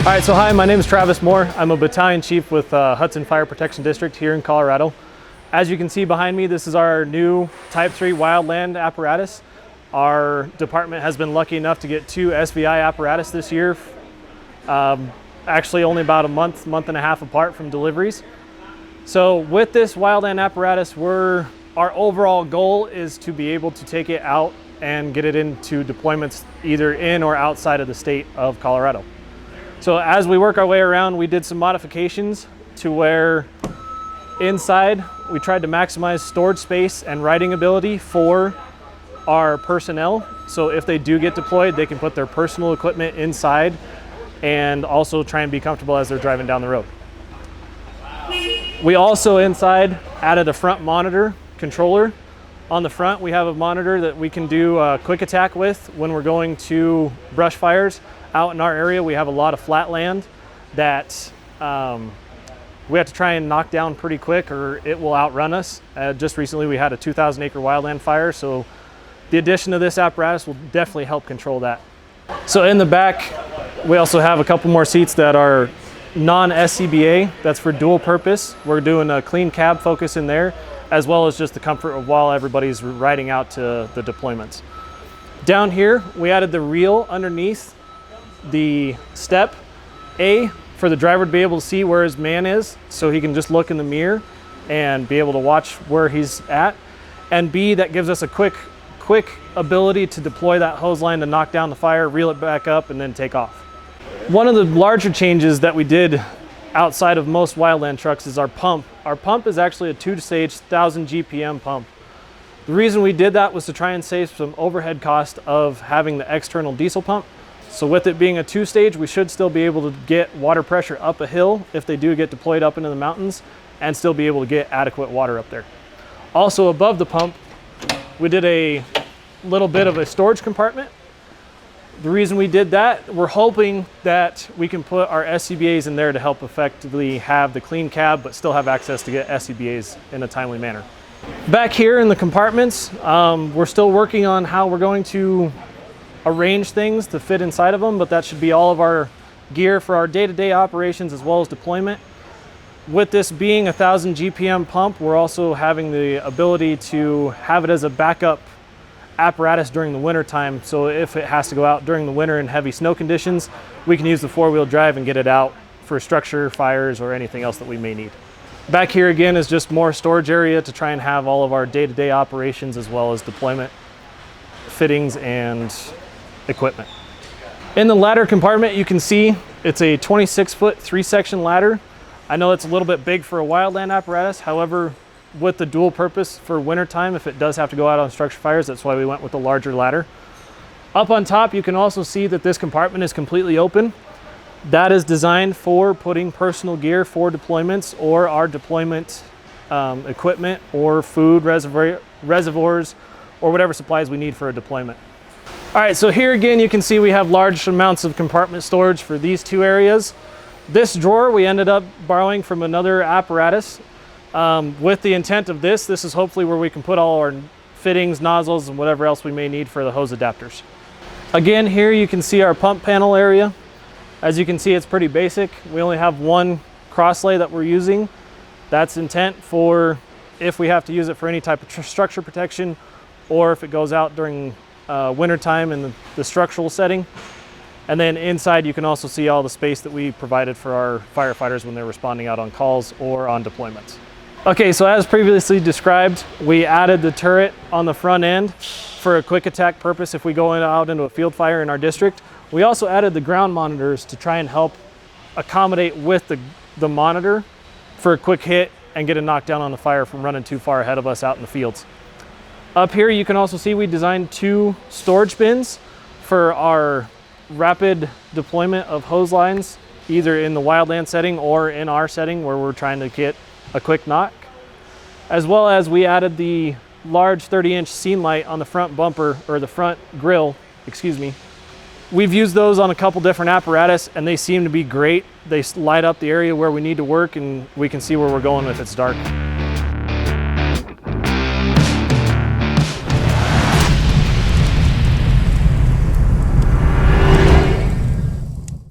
All right, so hi, my name is Travis Moore. I'm a battalion chief with Hudson Fire Protection District here in Colorado. As you can see behind me, this is our new Type 3 Wildland apparatus. Our department has been lucky enough to get 2 SVI apparatus this year, actually only about a month and a half apart from deliveries. So with this Wildland apparatus, our overall goal is to be able to take it out and get it into deployments either in or outside of the state of Colorado. So as we work our way around, we did some modifications to where inside we tried to maximize storage space and riding ability for our personnel. So if they do get deployed, they can put their personal equipment inside and also try and be comfortable as they're driving down the road. We also inside added a front monitor controller. On the front, we have a monitor that we can do a quick attack with when we're going to brush fires. Out in our area, we have a lot of flat land that we have to try and knock down pretty quick or it will outrun us. Just recently, we had a 2,000 acre wildland fire, so the addition of this apparatus will definitely help control that. So in the back, we also have a couple more seats that are non-SCBA. That's for dual purpose. We're doing a clean cab focus in there, as well as just the comfort of while everybody's riding out to the deployments. Down here, we added the reel underneath the step, A, for the driver to be able to see where his man is, so he can just look in the mirror and be able to watch where he's at, and B, that gives us a quick ability to deploy that hose line to knock down the fire, reel it back up, and then take off. One of the larger changes that we did outside of most wildland trucks is our pump. Our pump is actually a 2-stage 1,000 GPM pump. The reason we did that was to try and save some overhead cost of having the external diesel pump. So with it being a 2-stage, we should still be able to get water pressure up a hill if they do get deployed up into the mountains and still be able to get adequate water up there. Also above the pump, we did a little bit of a storage compartment. The reason we did that, we're hoping that we can put our SCBAs in there to help effectively have the clean cab, but still have access to get SCBAs in a timely manner. Back here in the compartments, we're still working on how we're going to arrange things to fit inside of them, but that should be all of our gear for our day-to-day operations as well as deployment. With this being a 1,000 GPM pump, we're also having the ability to have it as a backup apparatus during the winter time. So if it has to go out during the winter in heavy snow conditions, we can use the 4-wheel drive and get it out for structure fires or anything else that we may need. Back here again is just more storage area to try and have all of our day-to-day operations as well as deployment, fittings, and equipment. In the ladder compartment, you can see it's a 26-foot 3-section ladder. I know it's a little bit big for a wildland apparatus. However, with the dual purpose for wintertime, if it does have to go out on structure fires, that's why we went with the larger ladder. Up on top, you can also see that this compartment is completely open. That is designed for putting personal gear for deployments or our deployment equipment or food reservoirs or whatever supplies we need for a deployment. All right, so here again, you can see we have large amounts of compartment storage for these 2 areas. This drawer we ended up borrowing from another apparatus. With the intent of this is hopefully where we can put all our fittings, nozzles, and whatever else we may need for the hose adapters. Again, here you can see our pump panel area. As you can see, it's pretty basic. We only have 1 crosslay that we're using. That's intent for if we have to use it for any type of structure protection or if it goes out during winter time in the structural setting. And then inside you can also see all the space that we provided for our firefighters when they're responding out on calls or on deployments. Okay, so as previously described, we added the turret on the front end for a quick attack purpose if we go out into a field fire in our district. We also added the ground monitors to try and help accommodate with the monitor for a quick hit and get a knockdown on the fire from running too far ahead of us out in the fields. Up here you can also see we designed 2 storage bins for our rapid deployment of hose lines, either in the wildland setting or in our setting where we're trying to get a quick knock. As well as we added the large 30-inch scene light on the front bumper, or the front grille, excuse me. We've used those on a couple different apparatus and they seem to be great. They light up the area where we need to work and we can see where we're going if it's dark.